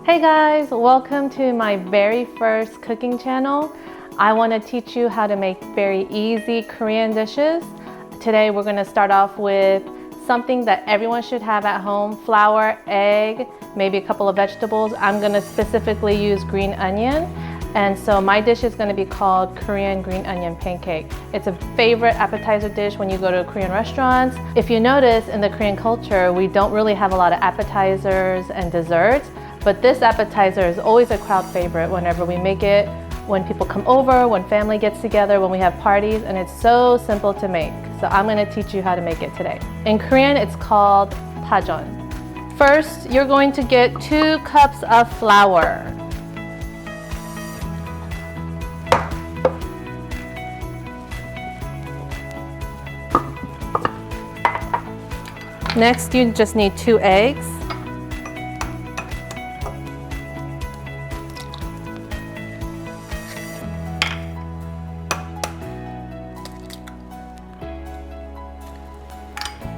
Hey guys, welcome to my very first cooking channel. I want to teach you how to make very easy Korean dishes. Today we're going to start off with something that everyone should have at home: flour, egg, maybe a couple of vegetables. I'm going to specifically use green onion, and so my dish is going to be called Korean green onion pancake. It's a favorite appetizer dish when you go to Korean restaurants. If you notice, in the Korean culture, we don't really have a lot of appetizers and desserts. But this appetizer is always a crowd favorite whenever we make it, when people come over, when family gets together, when we have parties, and it's so simple to make. So I'm going to teach you how to make it today. In Korean, it's called pajeon. First, you're going to get 2 cups of flour. Next, you just need 2 eggs.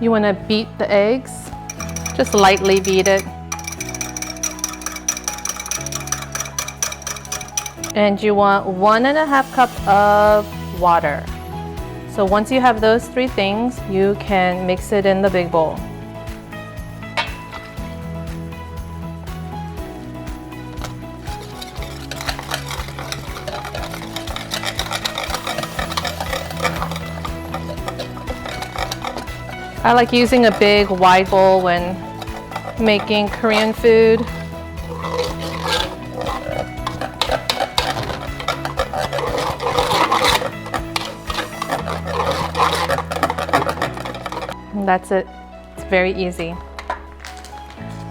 You want to beat the eggs, just lightly beat it. And you want 1.5 cups of water. So once you have those 3 things, you can mix it in the big bowl. I like using a big wide bowl when making Korean food. And that's it. It's very easy.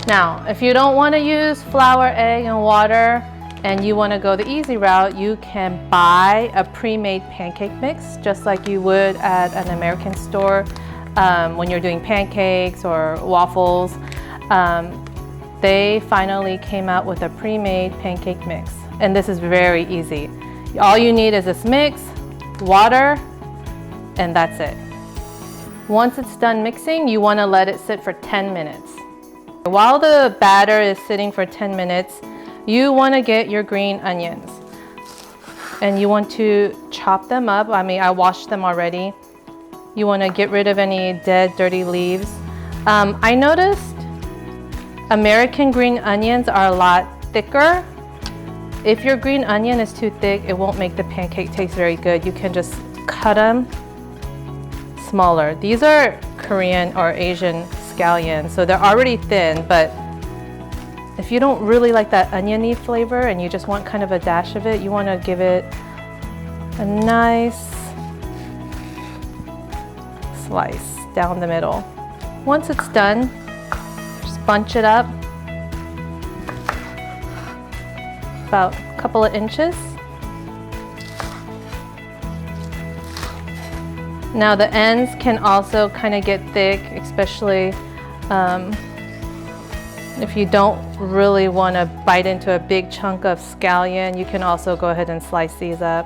Now, if you don't want to use flour, egg, and water, and you want to go the easy route, you can buy a pre-made pancake mix, just like you would at an American store. When you're doing pancakes or waffles, they finally came out with a pre-made pancake mix, and this is very easy. All you need is this mix, water, and that's it. Once it's done mixing, you want to let it sit for 10 minutes. While the batter is sitting for 10 minutes, you want to get your green onions, and you want to chop them up. I washed them already. You want to get rid of any dead, dirty leaves. I noticed American green onions are a lot thicker. If your green onion is too thick, it won't make the pancake taste very good. You can just cut them smaller. These are Korean or Asian scallions, so they're already thin, but if you don't really like that oniony flavor and you just want kind of a dash of it, you want to give it a nice slice down the middle. Once it's done, just bunch it up about a couple of inches. Now the ends can also kind of get thick, especially if you don't really want to bite into a big chunk of scallion. You can also go ahead and slice these up.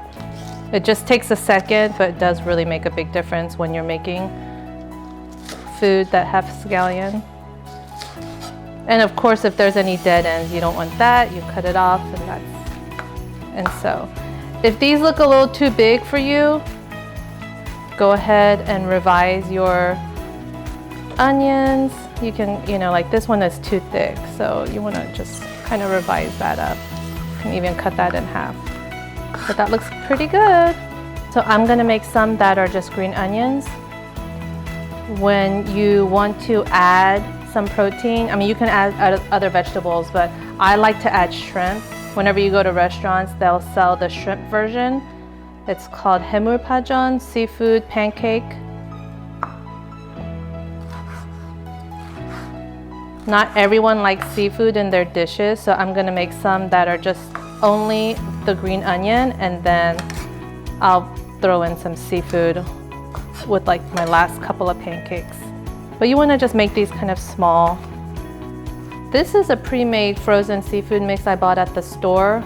It just takes a second, but it does really make a big difference when you're making food that have scallion. And of course, if there's any dead ends, you don't want that. You cut it off, and so if these look a little too big for you, go ahead and revise your onions. You can, like this one is too thick, so you want to just kind of revise that up. You can even cut that in half. But that looks pretty good. So I'm going to make some that are just green onions. When you want to add some protein, you can add other vegetables, but I like to add shrimp. Whenever you go to restaurants, they'll sell the shrimp version. It's called 해물 pajeon, seafood pancake. Not everyone likes seafood in their dishes, so I'm going to make some that are just only the green onion, and then I'll throw in some seafood with like my last couple of pancakes. But you want to just make these kind of small. This is a pre-made frozen seafood mix I bought at the store.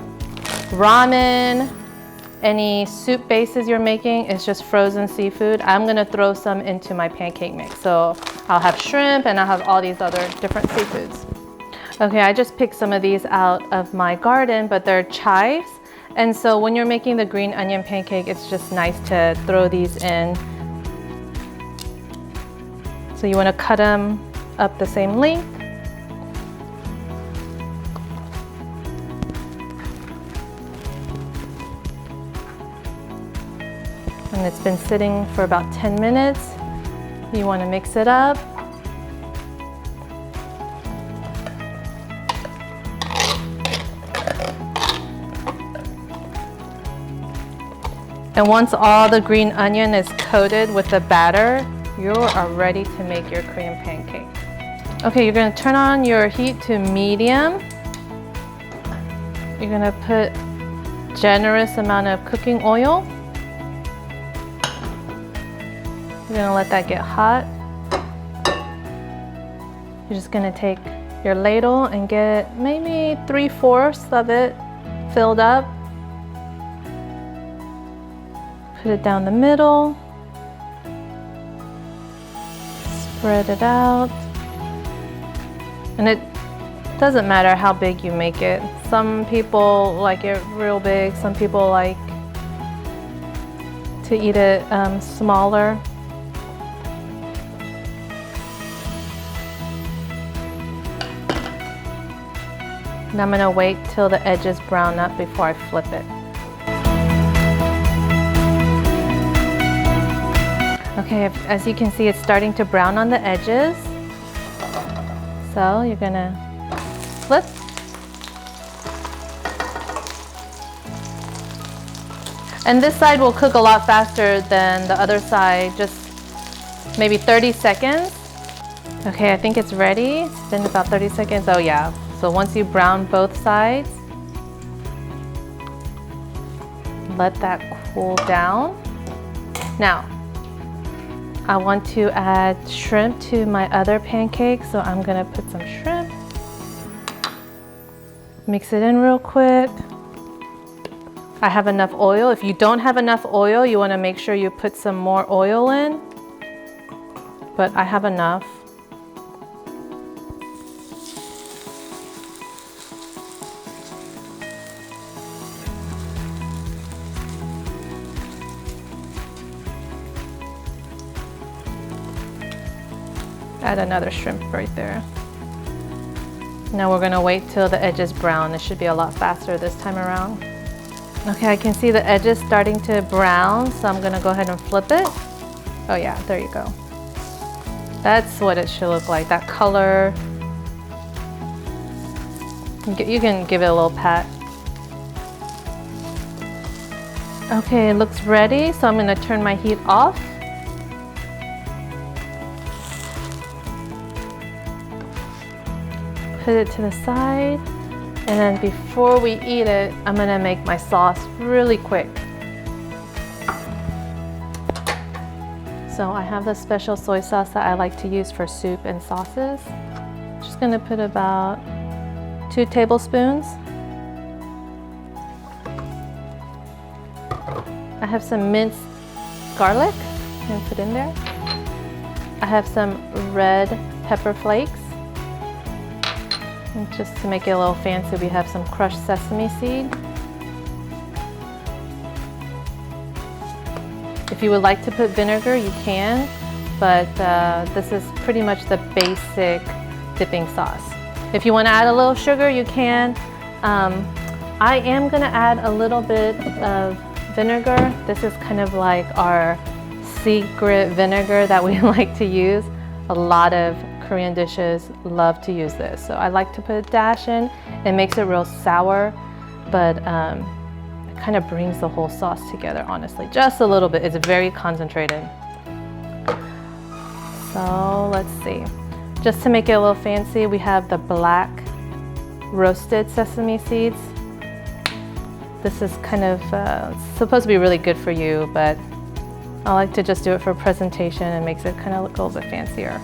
Ramen, any soup bases you're making is just frozen seafood. I'm going to throw some into my pancake mix. So I'll have shrimp and I'll have all these other different seafoods. Okay, I just picked some of these out of my garden, but they're chives. And so when you're making the green onion pancake, it's just nice to throw these in. So you want to cut them up the same length. And it's been sitting for about 10 minutes. You want to mix it up. And once all the green onion is coated with the batter, you are ready to make your Korean pancake. Okay, you're going to turn on your heat to medium. You're going to put generous amount of cooking oil. You're going to let that get hot. You're just going to take your ladle and get maybe 3/4 of it filled up. Put it down the middle. Spread it out. And it doesn't matter how big you make it. Some people like it real big. Some people like to eat it smaller. And I'm gonna wait till the edges brown up before I flip it. Okay, as you can see, it's starting to brown on the edges. So you're gonna flip. And this side will cook a lot faster than the other side, just maybe 30 seconds. Okay, I think it's ready. It's been about 30 seconds. Oh yeah. So once you brown both sides, let that cool down. Now, I want to add shrimp to my other pancake, so I'm gonna put some shrimp. Mix it in real quick. I have enough oil. If you don't have enough oil, you wanna make sure you put some more oil in, but I have enough. Add another shrimp right there. Now we're gonna wait till the edges brown. It should be a lot faster this time around. Okay, I can see the edges starting to brown, so I'm gonna go ahead and flip it. Oh yeah, there you go. That's what it should look like, that color. You can give it a little pat. Okay, it looks ready, so I'm gonna turn my heat off. Put it to the side, and then before we eat it, I'm gonna make my sauce really quick. So I have this special soy sauce that I like to use for soup and sauces. Just gonna put about 2 tablespoons. I have some minced garlic, I'm gonna put in there. I have some red pepper flakes. And just to make it a little fancy, we have some crushed sesame seed. If you would like to put vinegar, you can, but this is pretty much the basic dipping sauce. If you want to add a little sugar, you can. I am going to add a little bit of vinegar. This is kind of like our secret vinegar that we like to use. A lot of Korean dishes love to use this. So I like to put a dash in. It makes it real sour, but it kind of brings the whole sauce together, honestly. Just a little bit. It's very concentrated. So let's see. Just to make it a little fancy, we have the black roasted sesame seeds. This is kind of supposed to be really good for you, but I like to just do it for presentation and makes it kind of look a little bit fancier.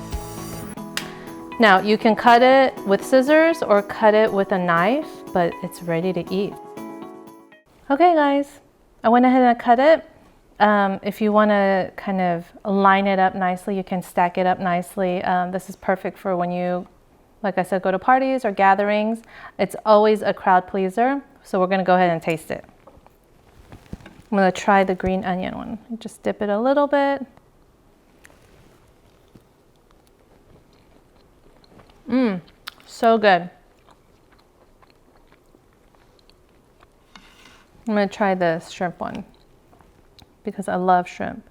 Now you can cut it with scissors or cut it with a knife, but it's ready to eat. Okay guys, I went ahead and cut it. If you want to kind of line it up nicely, you can stack it up nicely. This is perfect for when you Like I said, go to parties or gatherings. It's always a crowd pleaser. So we're gonna go ahead and taste it. I'm gonna try the green onion one. Just dip it a little bit. So good. I'm gonna try the shrimp one because I love shrimp.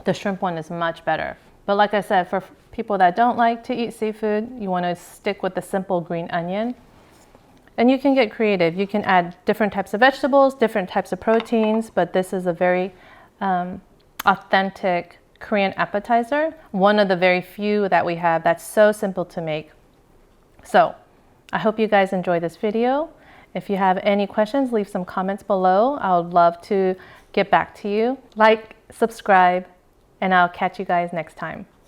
The shrimp one is much better. But like I said, for people that don't like to eat seafood, you want to stick with the simple green onion. And you can get creative. You can add different types of vegetables, different types of proteins, but this is a very authentic Korean appetizer. One of the very few that we have that's so simple to make. So I hope you guys enjoy this video. If you have any questions, leave some comments below. I would love to get back to you. Like, subscribe, and I'll catch you guys next time.